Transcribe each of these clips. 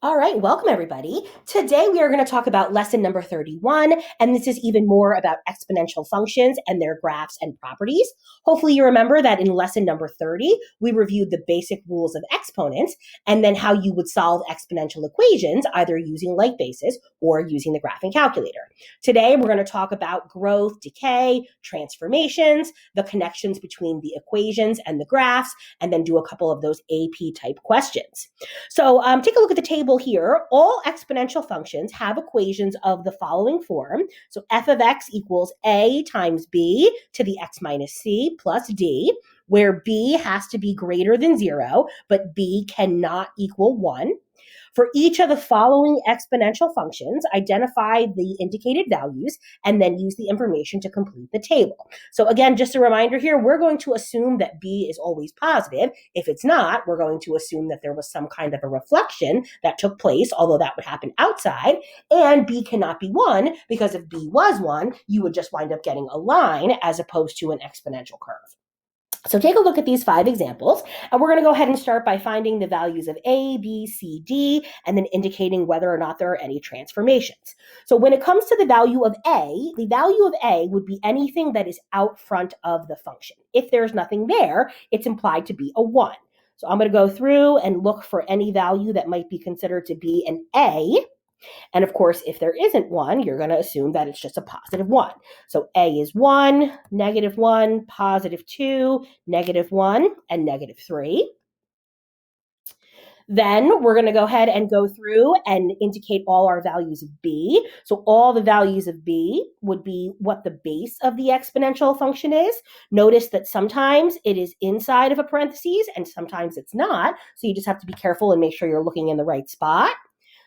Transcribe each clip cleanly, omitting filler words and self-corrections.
All right, welcome everybody. Today we are going to talk about lesson number 31, and this is even more about exponential functions and their graphs and properties. Hopefully you remember that in lesson number 30, we reviewed the basic rules of exponents and then how you would solve exponential equations, either using like basis or using the graphing calculator. Today we're going to talk about growth, decay, transformations, the connections between the equations and the graphs, and then do a couple of those AP type questions. So take a look at the table here. All exponential functions have equations of the following form. So f of x equals a times b to the x minus c plus d, where b has to be greater than 0, but b cannot equal 1. For each of the following exponential functions, identify the indicated values and then use the information to complete the table. So again, just a reminder here, we're going to assume that B is always positive. If it's not, we're going to assume that there was some kind of a reflection that took place, although that would happen outside, and B cannot be 1 because if B was 1, you would just wind up getting a line as opposed to an exponential curve. So take a look at these 5 examples, and we're going to go ahead and start by finding the values of A, B, C, D, and then indicating whether or not there are any transformations. So when it comes to the value of A, the value of A would be anything that is out front of the function. If there's nothing there, it's implied to be a 1. So I'm going to go through and look for any value that might be considered to be an A. And of course, if there isn't 1, you're going to assume that it's just a positive 1. So A is 1, negative 1, positive 2, negative 1, and negative 3. Then we're going to go ahead and go through and indicate all our values of B. So all the values of B would be what the base of the exponential function is. Notice that sometimes it is inside of a parentheses and sometimes it's not. So you just have to be careful and make sure you're looking in the right spot.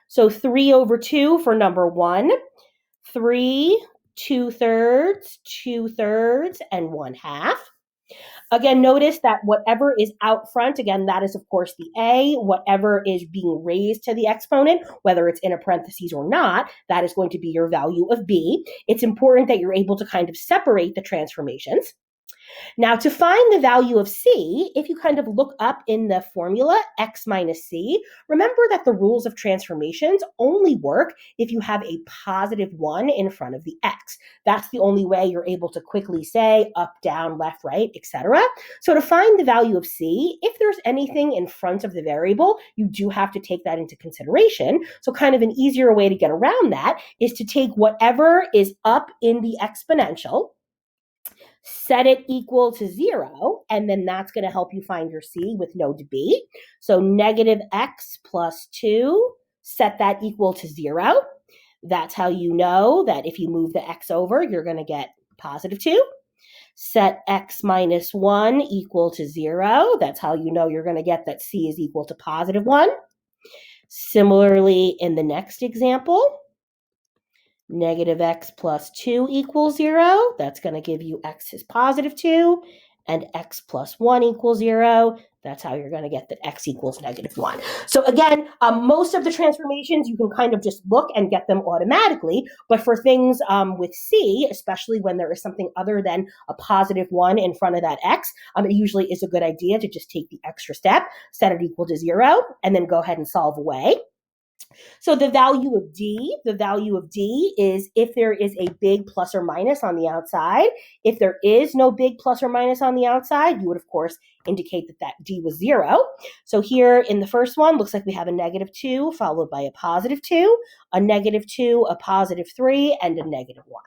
So 3 over 2 for number 1, 3, 2/3, 2/3, and 1/2. Again, notice that whatever is out front, again, that is, of course, the A. Whatever is being raised to the exponent, whether it's in a parentheses or not, that is going to be your value of B. It's important that you're able to kind of separate the transformations. Now, to find the value of C, if you kind of look up in the formula, x minus c, remember that the rules of transformations only work if you have a positive 1 in front of the x. That's the only way you're able to quickly say up, down, left, right, etc. So to find the value of C, if there's anything in front of the variable, you do have to take that into consideration. So kind of an easier way to get around that is to take whatever is up in the exponential, set it equal to 0, and then that's going to help you find your C with no debate. So negative x plus 2, set that equal to 0. That's how you know that if you move the x over, you're going to get positive 2. Set x minus 1 equal to 0. That's how you know you're going to get that C is equal to positive 1. Similarly, in the next example, negative x plus 2 equals 0. That's going to give you x is positive 2. And x plus 1 equals 0. That's how you're going to get that x equals negative 1. So again, most of the transformations, you can kind of just look and get them automatically. But for things with C, especially when there is something other than a positive 1 in front of that x, it usually is a good idea to just take the extra step, set it equal to 0, and then go ahead and solve away. So the value of D is if there is a big plus or minus on the outside. If there is no big plus or minus on the outside, you would, of course, indicate that D was 0. So here in the first one, looks like we have a negative 2 followed by a positive 2, a negative 2, a positive 3, and a negative 1.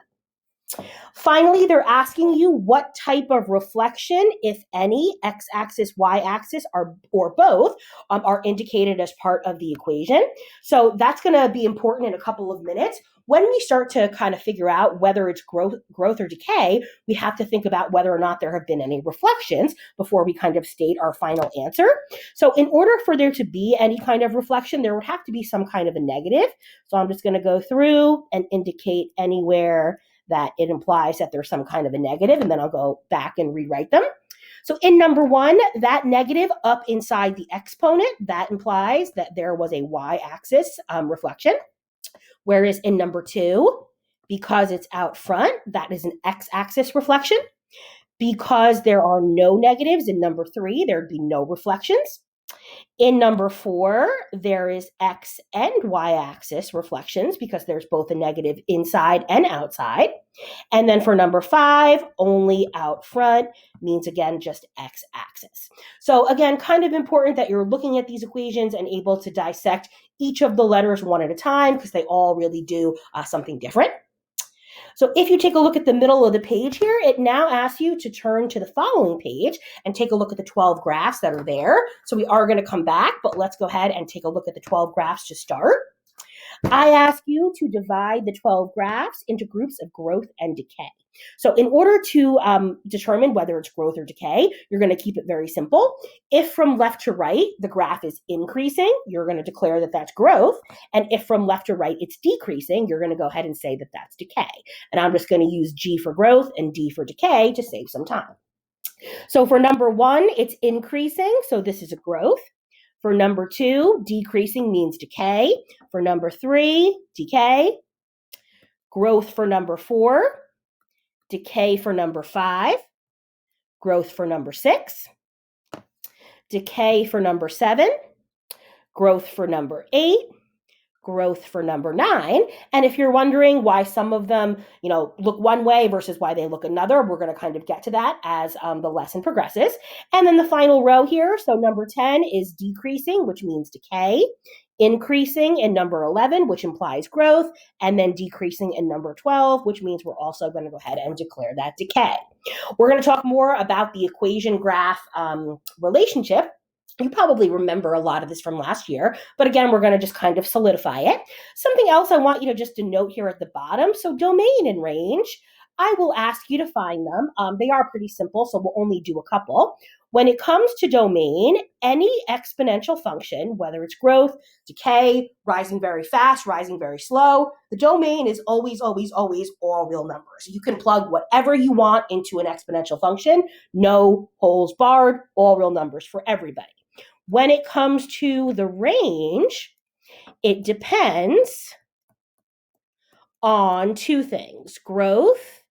Finally, they're asking you what type of reflection, if any, x-axis, y-axis, or both, are indicated as part of the equation. So that's going to be important in a couple of minutes. When we start to kind of figure out whether it's growth or decay, we have to think about whether or not there have been any reflections before we kind of state our final answer. So in order for there to be any kind of reflection, there would have to be some kind of a negative. So I'm just going to go through and indicate anywhere that it implies that there's some kind of a negative, and then I'll go back and rewrite them. So in number 1, that negative up inside the exponent, that implies that there was a y-axis reflection. Whereas in number 2, because it's out front, that is an x-axis reflection. Because there are no negatives in number 3, there'd be no reflections. In number 4, there is x and y-axis reflections because there's both a negative inside and outside. And then for number 5, only out front means, again, just x-axis. So again, kind of important that you're looking at these equations and able to dissect each of the letters one at a time because they all really do something different. So if you take a look at the middle of the page here, it now asks you to turn to the following page and take a look at the 12 graphs that are there. So we are going to come back, but let's go ahead and take a look at the 12 graphs to start. I ask you to divide the 12 graphs into groups of growth and decay. So in order to determine whether it's growth or decay, you're going to keep it very simple. If from left to right, the graph is increasing, you're going to declare that that's growth. And if from left to right, it's decreasing, you're going to go ahead and say that that's decay. And I'm just going to use G for growth and D for decay to save some time. So for number 1, it's increasing. So this is a growth. For number 2, decreasing means decay. For number 3, decay. Growth for number 4. Decay for number 5. Growth for number 6. Decay for number 7. Growth for number 8. Growth for number 9. And if you're wondering why some of them, look one way versus why they look another, we're going to kind of get to that as the lesson progresses. And then the final row here, so number 10 is decreasing, which means decay, increasing in number 11, which implies growth, and then decreasing in number 12, which means we're also going to go ahead and declare that decay. We're going to talk more about the equation graph relationship. You probably remember a lot of this from last year, but again, we're going to just kind of solidify it. Something else I want you to just to note here at the bottom. So domain and range, I will ask you to find them. They are pretty simple, so we'll only do a couple. When it comes to domain, any exponential function, whether it's growth, decay, rising very fast, rising very slow, the domain is always, always, always all real numbers. You can plug whatever you want into an exponential function, no holes barred, all real numbers for everybody. When it comes to the range, it depends on two things, growth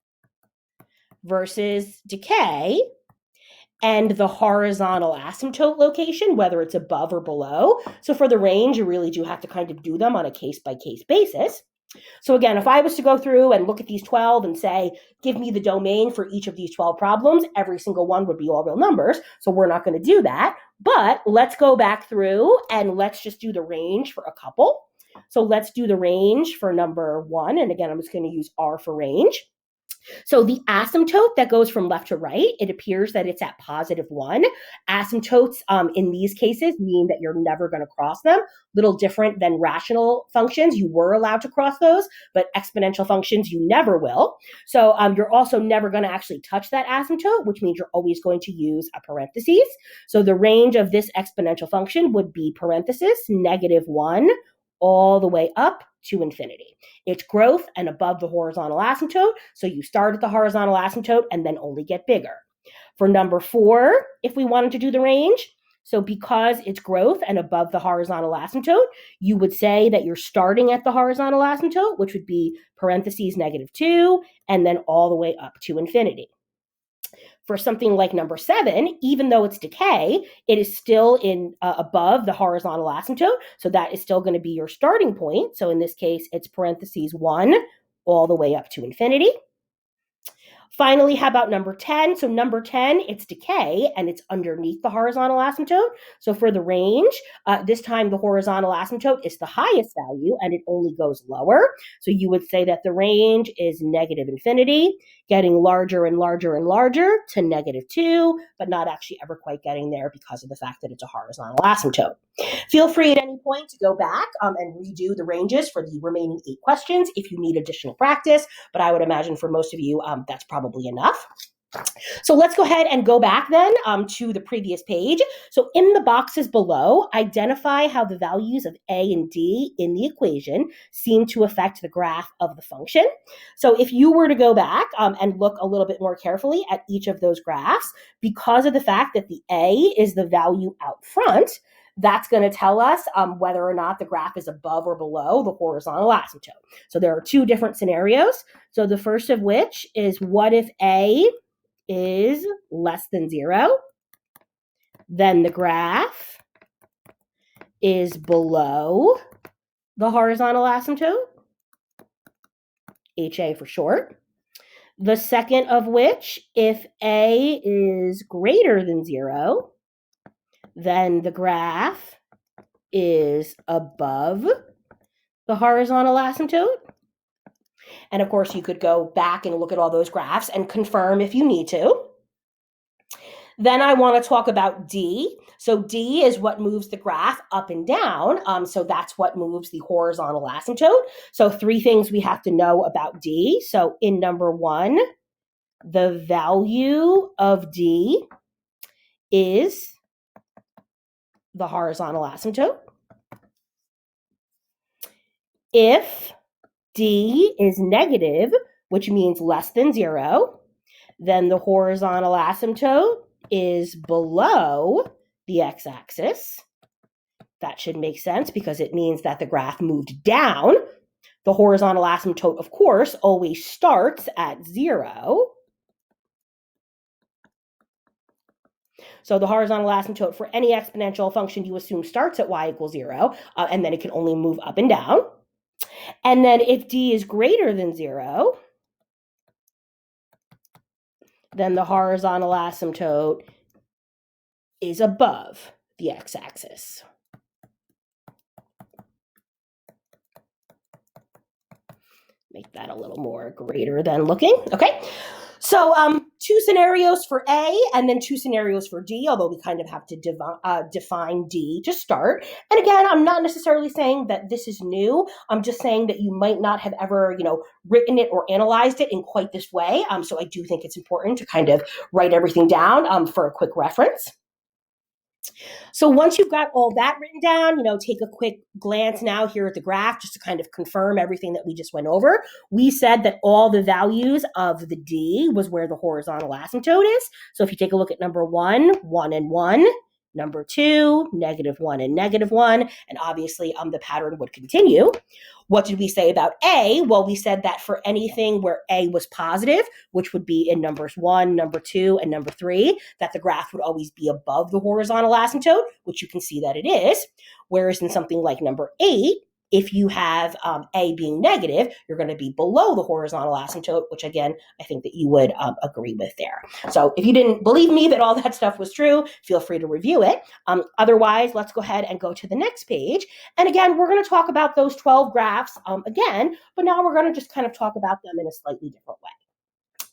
versus decay, and the horizontal asymptote location, whether it's above or below. So for the range, you really do have to kind of do them on a case-by-case basis. So again, if I was to go through and look at these 12 and say, give me the domain for each of these 12 problems, every single one would be all real numbers. So we're not going to do that. But let's go back through and let's just do the range for a couple. So let's do the range for number 1. And again, I'm just going to use R for range. So the asymptote that goes from left to right, it appears that it's at +1. Asymptotes in these cases mean that you're never going to cross them. Little different than rational functions. You were allowed to cross those, but exponential functions, you never will. So you're also never going to actually touch that asymptote, which means you're always going to use a parentheses. So the range of this exponential function would be parenthesis -1 all the way up to infinity. It's growth and above the horizontal asymptote, so you start at the horizontal asymptote and then only get bigger. For number 4, if we wanted to do the range, so because it's growth and above the horizontal asymptote, you would say that you're starting at the horizontal asymptote, which would be parentheses -2, and then all the way up to infinity. For something like number 7, even though it's decay, it is still in above the horizontal asymptote. So that is still going to be your starting point. So in this case, it's parentheses 1 all the way up to infinity. Finally, how about number 10? So number 10, it's decay, and it's underneath the horizontal asymptote. So for the range, this time the horizontal asymptote is the highest value, and it only goes lower. So you would say that the range is -infinity, getting larger and larger and larger to -2, but not actually ever quite getting there because of the fact that it's a horizontal asymptote. Feel free at any point to go back and redo the ranges for the remaining 8 questions if you need additional practice, but I would imagine for most of you, that's probably enough. So let's go ahead and go back then to the previous page. So in the boxes below, identify how the values of A and D in the equation seem to affect the graph of the function. So if you were to go back and look a little bit more carefully at each of those graphs, because of the fact that the A is the value out front, that's going to tell us whether or not the graph is above or below the horizontal asymptote. So there are 2 different scenarios. So the first of which is, what if A is less than 0? Then the graph is below the horizontal asymptote, HA for short. The second of which, if A is greater than 0, then the graph is above the horizontal asymptote. And of course, you could go back and look at all those graphs and confirm if you need to. Then I want to talk about D. So D is what moves the graph up and down. So that's what moves the horizontal asymptote. So 3 things we have to know about D. So in number 1, the value of D is the horizontal asymptote. If D is negative, which means less than 0, then the horizontal asymptote is below the x-axis. That should make sense because it means that the graph moved down. The horizontal asymptote, of course, always starts at 0. So the horizontal asymptote for any exponential function you assume starts at y equals 0, and then it can only move up and down. And then if D is greater than 0, then the horizontal asymptote is above the x-axis. Make that a little more greater than looking. Okay, so 2 scenarios for A and then 2 scenarios for D, although we kind of have to define D to start. And again, I'm not necessarily saying that this is new. I'm just saying that you might not have ever, written it or analyzed it in quite this way. So I do think it's important to kind of write everything down for a quick reference. So once you've got all that written down, take a quick glance now here at the graph just to kind of confirm everything that we just went over. We said that all the values of the D was where the horizontal asymptote is. So if you take a look at number 1, 1 and 1, number 2, -1 and -1, and obviously the pattern would continue. What did we say about A? Well, we said that for anything where A was positive, which would be in numbers 1, number 2, and number 3, that the graph would always be above the horizontal asymptote, which you can see that it is. Whereas in something like number 8, if you have A being negative, you're going to be below the horizontal asymptote, which again, I think that you would agree with there. So if you didn't believe me that all that stuff was true, feel free to review it. Otherwise, let's go ahead and go to the next page. And again, we're going to talk about those 12 graphs again, but now we're going to just kind of talk about them in a slightly different way.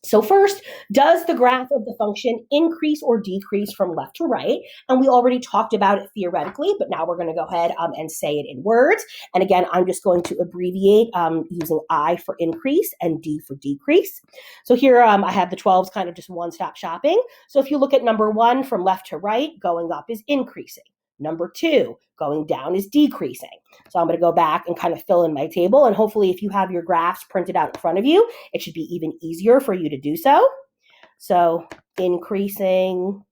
So first, does the graph of the function increase or decrease from left to right? And we already talked about it theoretically, but now we're going to go ahead and say it in words. And again, I'm just going to abbreviate using I for increase and D for decrease. So here I have the 12s kind of just one-stop shopping. So if you look at number 1 from left to right, going up is increasing. Number 2, going down is decreasing. So I'm going to go back and kind of fill in my table. And hopefully if you have your graphs printed out in front of you, it should be even easier for you to do so. So increasing,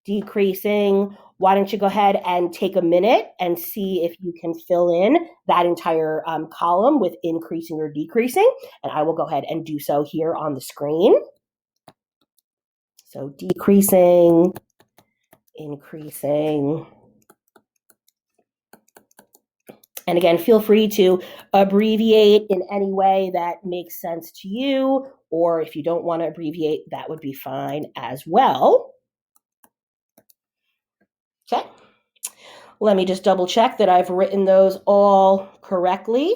decreasing. Why don't you go ahead and take a minute and see if you can fill in that entire column with increasing or decreasing. And I will go ahead and do so here on the screen. So decreasing, increasing. And again, feel free to abbreviate in any way that makes sense to you, or if you don't want to abbreviate, that would be fine as well. Okay, let me just double check that I've written those all correctly.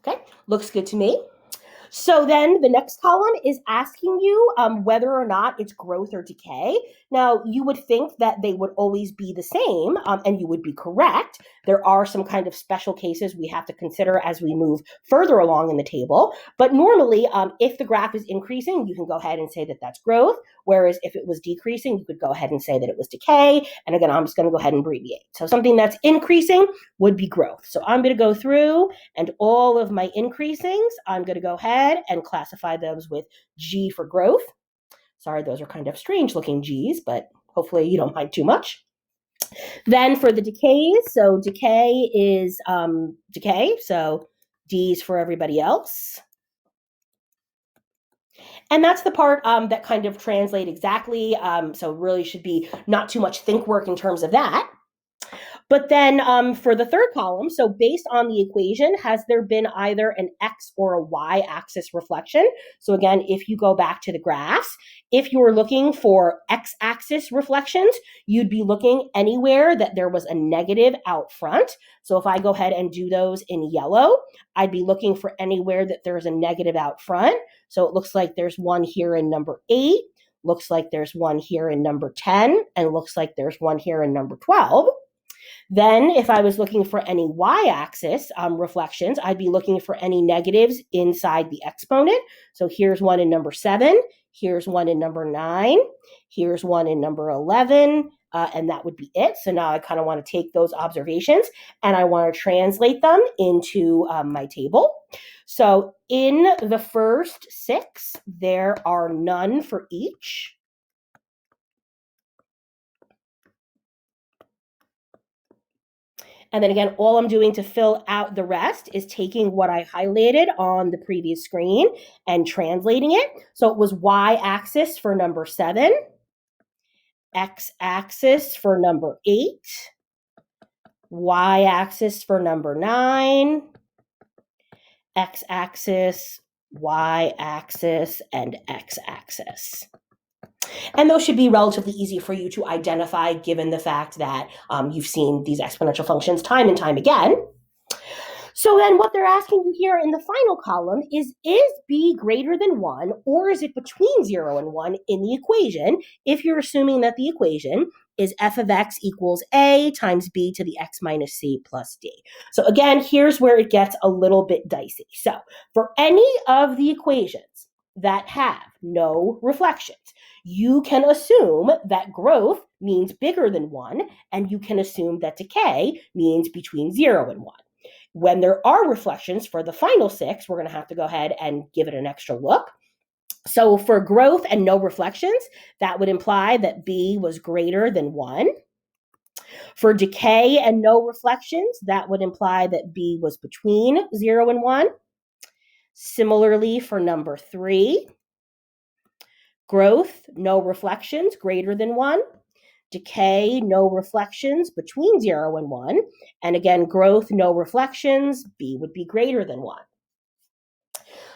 Okay, looks good to me. So then the next column is asking you whether or not it's growth or decay. Now, you would think that they would always be the same, and you would be correct. There are some kind of special cases we have to consider as we move further along in the table. But normally, if the graph is increasing, you can go ahead and say that that's growth. Whereas if it was decreasing, you could go ahead and say that it was decay. And again, I'm just going to go ahead and abbreviate. So something that's increasing would be growth. So I'm going to go through and all of my increasings, I'm going to go ahead and classify those with G for growth. Sorry, those are kind of strange looking G's, but hopefully you don't mind too much. Then for the decays, so decay is decay, so D's for everybody else. And that's the part that kind of translate exactly. So really should be not too much think work in terms of that. But then for the third column, so based on the equation, has there been either an X or a Y axis reflection? So again, if you go back to the graphs, if you were looking for X axis reflections, you'd be looking anywhere that there was a negative out front. So if I go ahead and do those in yellow, I'd be looking for anywhere that there's a negative out front. So it looks like there's one here in number 8, looks like there's one here in number 10, and looks like there's one here in number 12. Then, if I was looking for any y-axis reflections, I'd be looking for any negatives inside the exponent. So here's one in number 7, here's one in number 9, here's one in number 11, and that would be it. So now I kind of want to take those observations and I want to translate them into my table. So in the first 6, there are none for each. And then again, all I'm doing to fill out the rest is taking what I highlighted on the previous screen and translating it. So it was y-axis for number 7, x-axis for number 8, y-axis for number 9, x-axis, y-axis, and x-axis. And those should be relatively easy for you to identify given the fact that you've seen these exponential functions time and time again. So then what they're asking you here in the final column is b greater than 1 or is it between 0 and 1 in the equation if you're assuming that the equation is f of x equals a times b to the x minus c plus d. So again, here's where it gets a little bit dicey. So for any of the equations that have no reflections, you can assume that growth means bigger than 1, and you can assume that decay means between 0 and 1. When there are reflections for the final 6, we're going to have to go ahead and give it an extra look. So for growth and no reflections, that would imply that b was greater than 1. For decay and no reflections, that would imply that b was between 0 and 1. Similarly, for number 3, growth, no reflections, greater than 1. Decay, no reflections, between 0 and 1. And again, growth, no reflections, b would be greater than 1.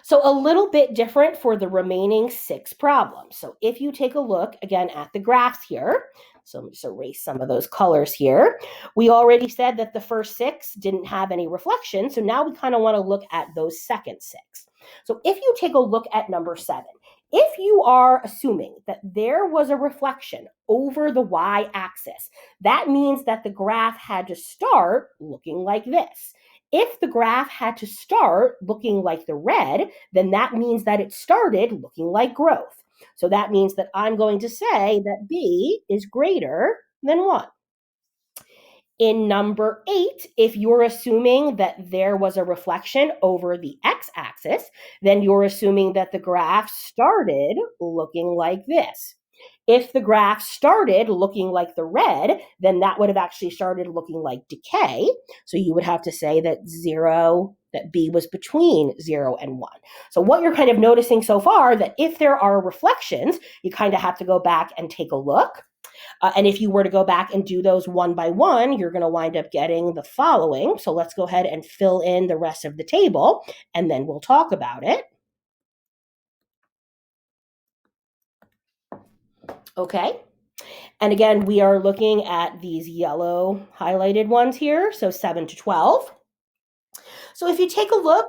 So a little bit different for the remaining 6 problems. So if you take a look again at the graphs here, so let me just erase some of those colors here. We already said that the first 6 didn't have any reflection. So now we kind of want to look at those second 6. So if you take a look at number 7, if you are assuming that there was a reflection over the y-axis, that means that the graph had to start looking like this. If the graph had to start looking like the red, then that means that it started looking like growth. So that means that I'm going to say that b is greater than 1. In number 8, if you're assuming that there was a reflection over the x-axis, then you're assuming that the graph started looking like this. If the graph started looking like the red, then that would have actually started looking like decay. So you would have to say that b was between 0 and 1. So what you're kind of noticing so far, that if there are reflections, you kind of have to go back and take a look. And if you were to go back and do those one by one, you're going to wind up getting the following. So let's go ahead and fill in the rest of the table, and then we'll talk about it. Okay. And again, we are looking at these yellow highlighted ones here, so 7 to 12. So if you take a look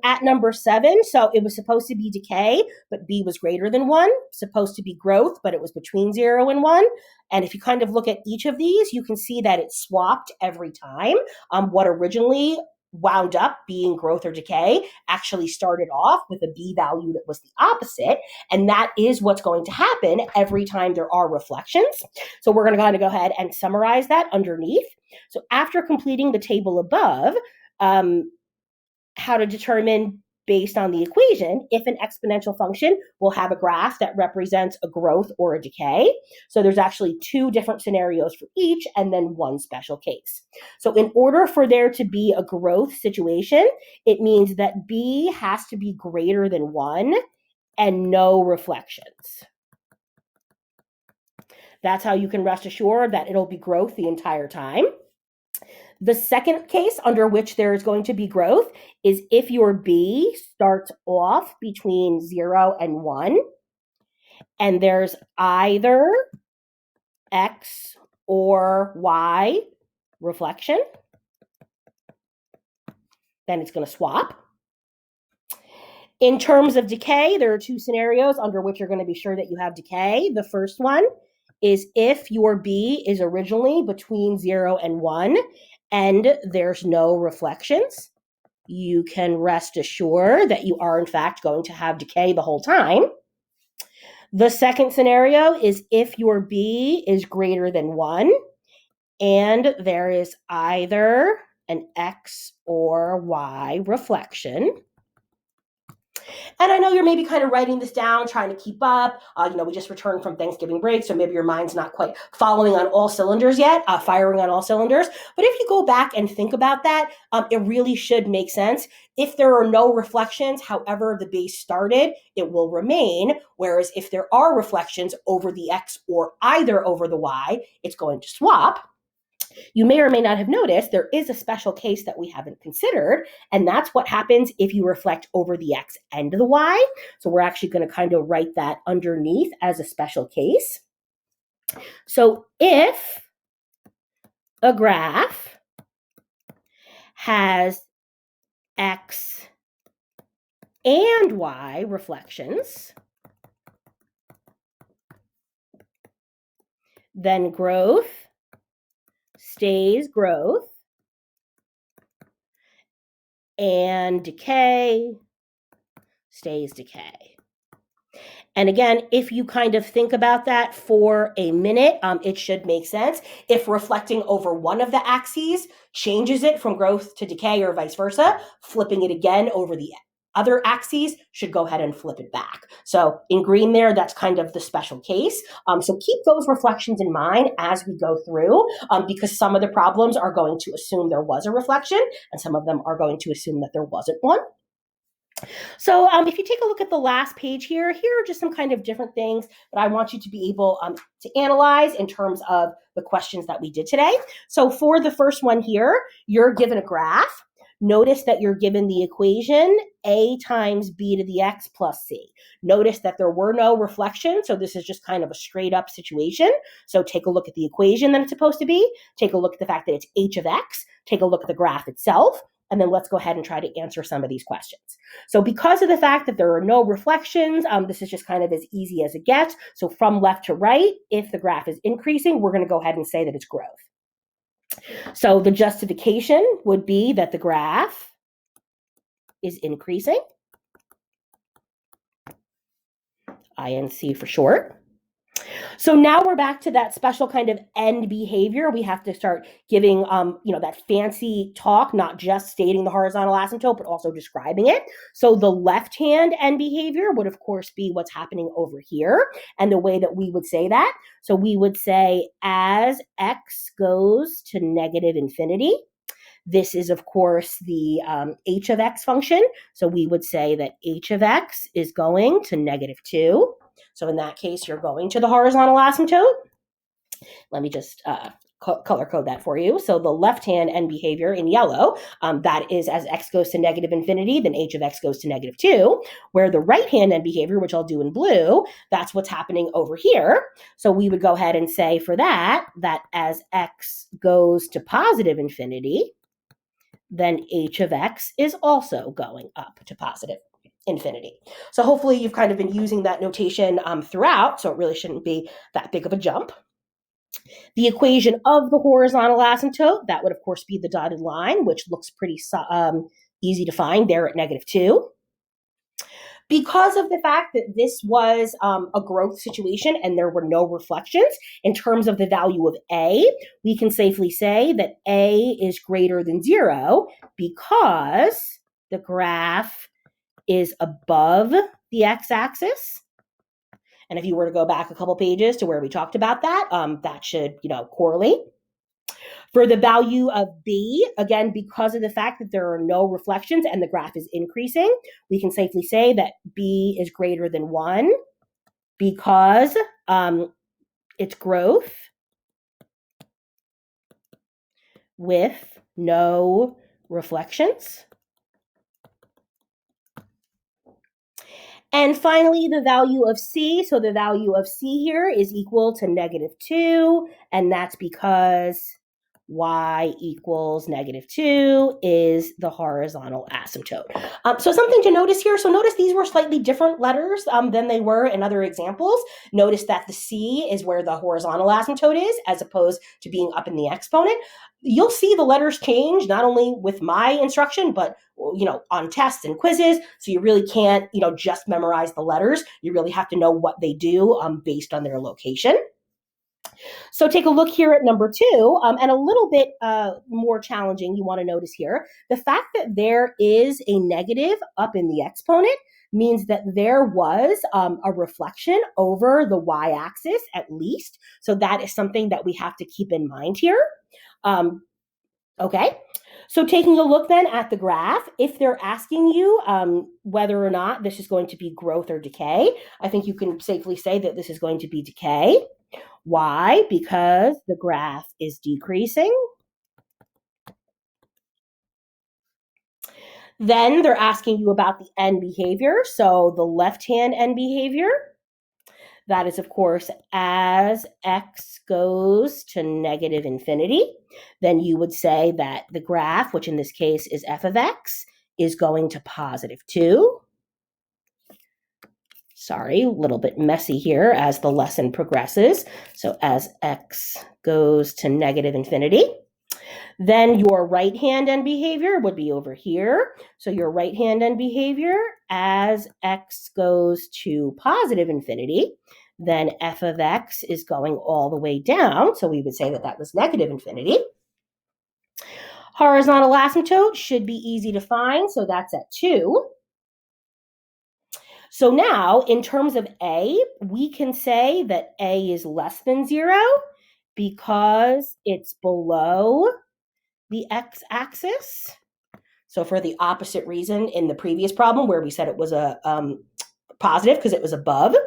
at number 7, so it was supposed to be decay, but b was greater than 1. Supposed to be growth, but it was between 0 and 1. And if you kind of look at each of these, you can see that it swapped every time. What originally wound up being growth or decay actually started off with a b value that was the opposite. And that is what's going to happen every time there are reflections. So we're going to kind of go ahead and summarize that underneath. So after completing the table above, how to determine based on the equation if an exponential function will have a graph that represents a growth or a decay. So there's actually 2 different scenarios for each and then one special case. So in order for there to be a growth situation, it means that b has to be greater than 1 and no reflections. That's how you can rest assured that it'll be growth the entire time. The second case under which there is going to be growth is if your B starts off between 0 and 1, and there's either X or Y reflection, then it's going to swap. In terms of decay, there are two scenarios under which you're going to be sure that you have decay. The first one is if your B is originally between 0 and 1 and there's no reflections, you can rest assured that you are in fact going to have decay the whole time. The second scenario is if your B is greater than 1 and there is either an X or Y reflection. And I know you're maybe kind of writing this down, trying to keep up. We just returned from Thanksgiving break, so maybe your mind's not quite following on all cylinders yet, firing on all cylinders. But if you go back and think about that, it really should make sense. If there are no reflections, however the base started, it will remain. Whereas if there are reflections over the X or either over the Y, it's going to swap. You may or may not have noticed there is a special case that we haven't considered, and that's what happens if you reflect over the X and the Y. So we're actually going to kind of write that underneath as a special case. So if a graph has X and Y reflections, then growth stays growth and decay stays decay. And again, if you kind of think about that for a minute, it should make sense. If reflecting over one of the axes changes it from growth to decay or vice versa, flipping it again over the other axes should go ahead and flip it back. So in green there, that's kind of the special case. So keep those reflections in mind as we go through, because some of the problems are going to assume there was a reflection and some of them are going to assume that there wasn't one. So if you take a look at the last page here are just some kind of different things that I want you to be able to analyze in terms of the questions that we did today. So for the first one here, you're given a graph. Notice that you're given the equation A times B to the X plus C. Notice that there were no reflections, so this is just kind of a straight up situation. So take a look at the equation that it's supposed to be. Take a look at the fact that it's H of X. Take a look at the graph itself. And then let's go ahead and try to answer some of these questions. So because of the fact that there are no reflections, this is just kind of as easy as it gets. So from left to right, if the graph is increasing, we're going to go ahead and say that it's growth. So the justification would be that the graph is increasing, INC for short. So now we're back to that special kind of end behavior. We have to start giving, that fancy talk, not just stating the horizontal asymptote, but also describing it. So the left-hand end behavior would, of course, be what's happening over here. And the way that we would say that, so we would say as X goes to negative infinity, this is, of course, the h of X function. So we would say that h of X is going to -2. So in that case, you're going to the horizontal asymptote. Let me just color code that for you. So the left-hand end behavior in yellow, that is as X goes to negative infinity, then h of X goes to -2, where the right-hand end behavior, which I'll do in blue, that's what's happening over here. So we would go ahead and say for that as X goes to positive infinity, then h of X is also going up to positive infinity. So hopefully you've kind of been using that notation throughout, so it really shouldn't be that big of a jump. The equation of the horizontal asymptote, that would of course be the dotted line, which looks pretty easy to find there at -2. Because of the fact that this was a growth situation and there were no reflections, in terms of the value of A, we can safely say that A is greater than 0 because the graph is above the x-axis. And if you were to go back a couple pages to where we talked about that, that should, correlate. For the value of B, again, because of the fact that there are no reflections and the graph is increasing, we can safely say that B is greater than 1 because it's growth with no reflections. And finally, the value of C. So the value of C here is equal to -2, and that's because y equals -2 is the horizontal asymptote. So something to notice here. So notice these were slightly different letters than they were in other examples. Notice that the C is where the horizontal asymptote is, as opposed to being up in the exponent. You'll see the letters change, not only with my instruction, but on tests and quizzes. So you really can't, just memorize the letters. You really have to know what they do based on their location. So take a look here at number 2, and a little bit more challenging, you want to notice here, the fact that there is a negative up in the exponent means that there was a reflection over the y-axis at least. So that is something that we have to keep in mind here. Okay. So taking a look then at the graph, if they're asking you whether or not this is going to be growth or decay, I think you can safely say that this is going to be decay. Why? Because the graph is decreasing. Then they're asking you about the end behavior. So the left-hand end behavior, that is, of course, as x goes to -infinity, then you would say that the graph, which in this case is f of x, is going to +2. Sorry, a little bit messy here as the lesson progresses. So as x goes to -infinity, then your right-hand end behavior would be over here. So your right-hand end behavior, as x goes to +infinity, then f of x is going all the way down. So we would say that that was -infinity. Horizontal asymptote should be easy to find. So that's at 2. So now, in terms of A, we can say that A is less than 0 because it's below the x-axis. So for the opposite reason in the previous problem where we said it was a positive because it was above.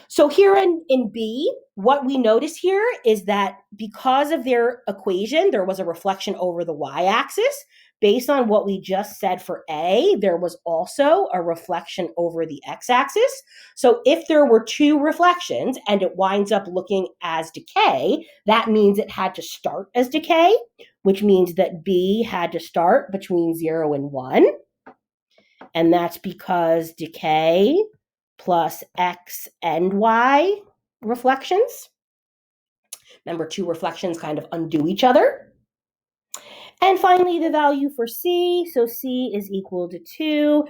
So here in B, what we notice here is that because of their equation, there was a reflection over the y-axis. Based on what we just said for A, there was also a reflection over the x-axis. So if there were 2 reflections and it winds up looking as decay, that means it had to start as decay, which means that B had to start between 0 and 1. And that's because decay plus x and y reflections. Remember, 2 reflections kind of undo each other. And finally, the value for C. So C is equal to 2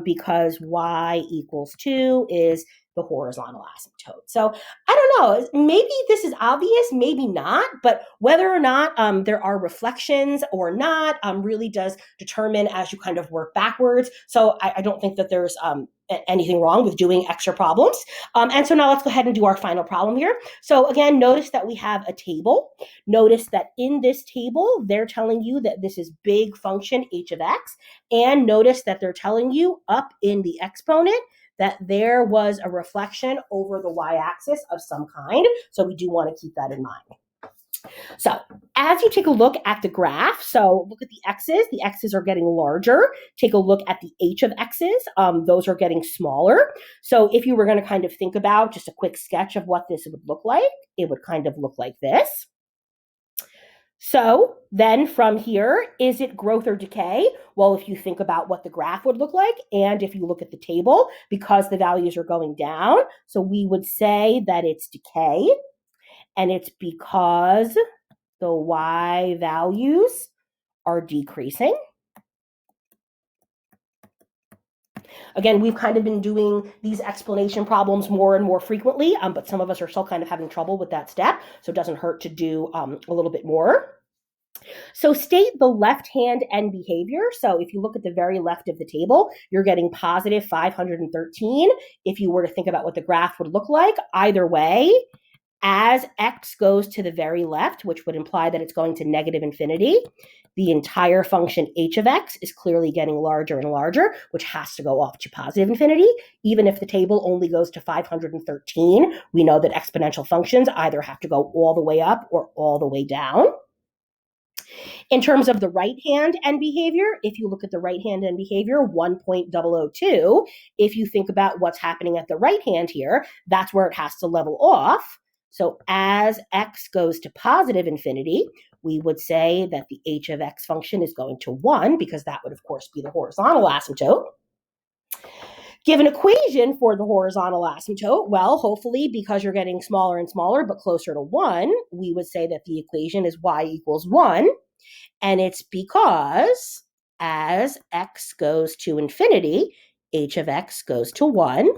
because y equals 2 is the horizontal asymptote. So I don't know, maybe this is obvious, maybe not, but whether or not there are reflections or not really does determine as you kind of work backwards. So I don't think that there's anything wrong with doing extra problems. And so now let's go ahead and do our final problem here. So again, notice that we have a table. Notice that in this table, they're telling you that this is big function h of x. And notice that they're telling you up in the exponent that there was a reflection over the y-axis of some kind. So we do want to keep that in mind. So as you take a look at the graph, so look at the x's are getting larger. Take a look at the h of x's, those are getting smaller. So if you were going to kind of think about just a quick sketch of what this would look like, it would kind of look like this. So then from here, is it growth or decay? Well, if you think about what the graph would look like, and if you look at the table, because the values are going down, so we would say that it's decay, and it's because the y values are decreasing. Again, we've kind of been doing these explanation problems more and more frequently, but some of us are still kind of having trouble with that step, so it doesn't hurt to do a little bit more. So state the left-hand end behavior. So if you look at the very left of the table, you're getting positive 513. If you were to think about what the graph would look like, either way, as x goes to the very left, which would imply that it's going to negative infinity, the entire function h of x is clearly getting larger and larger, which has to go off to positive infinity. Even if the table only goes to 513, we know that exponential functions either have to go all the way up or all the way down. In terms of the right hand end behavior, if you look at the right hand end behavior, 1.002, if you think about what's happening at the right hand here, that's where it has to level off. So as x goes to positive infinity, we would say that the h of x function is going to 1, because that would, of course, be the horizontal asymptote. Give an equation for the horizontal asymptote. Well, hopefully, because you're getting smaller and smaller, but closer to 1, we would say that the equation is y equals 1. And it's because as x goes to infinity, h of x goes to 1.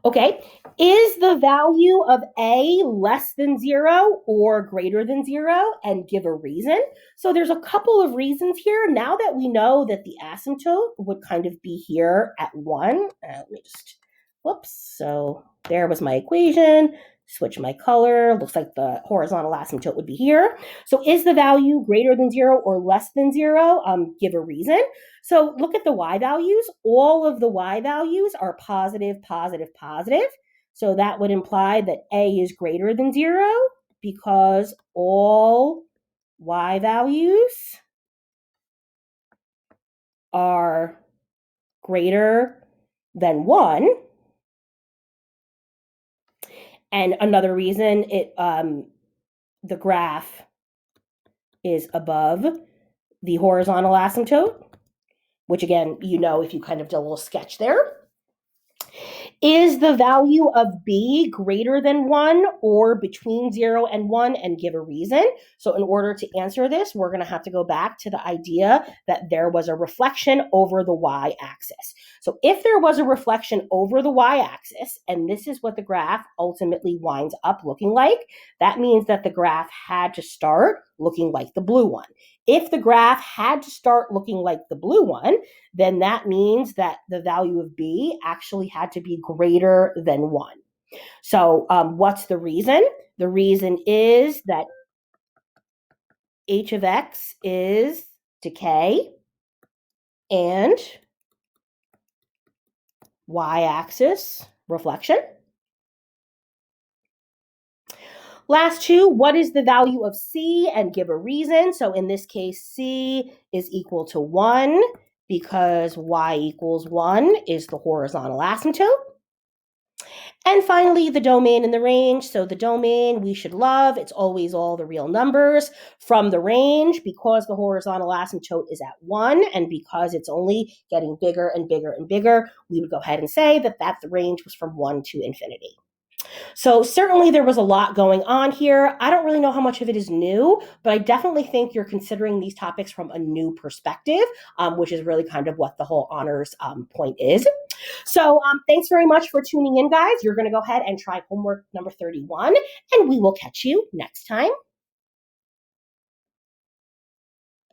Okay, is the value of a less than 0 or greater than 0? And give a reason. So there's a couple of reasons here. Now that we know that the asymptote would kind of be here at 1, let me just, whoops. So there was my equation. Switch my color. Looks like the horizontal asymptote would be here. So is the value greater than 0 or less than 0? Give a reason. So look at the y values. All of the y values are positive, positive, positive. So that would imply that a is greater than 0 because all y values are greater than 1. And another reason the graph is above the horizontal asymptote, which again, you know if you kind of did a little sketch there. Is the value of b greater than 1 or between 0 and 1? And give a reason. So in order to answer this, we're going to have to go back to the idea that there was a reflection over the y-axis. So if there was a reflection over the y-axis, and this is what the graph ultimately winds up looking like, that means that the graph had to start looking like the blue one. If the graph had to start looking like the blue one, then that means that the value of b actually had to be greater than 1. So what's the reason? The reason is that h of x is decay and y-axis reflection. Last two, what is the value of c? And give a reason. So in this case, c is equal to 1 because y equals 1 is the horizontal asymptote. And finally, the domain and the range. So the domain we should love. It's always all the real numbers. From the range, because the horizontal asymptote is at 1 and because it's only getting bigger and bigger and bigger, we would go ahead and say that the range was from 1 to infinity. So certainly there was a lot going on here. I don't really know how much of it is new, but I definitely think you're considering these topics from a new perspective, which is really kind of what the whole honors point is. So thanks very much for tuning in, guys. You're going to go ahead and try homework number 31, and we will catch you next time.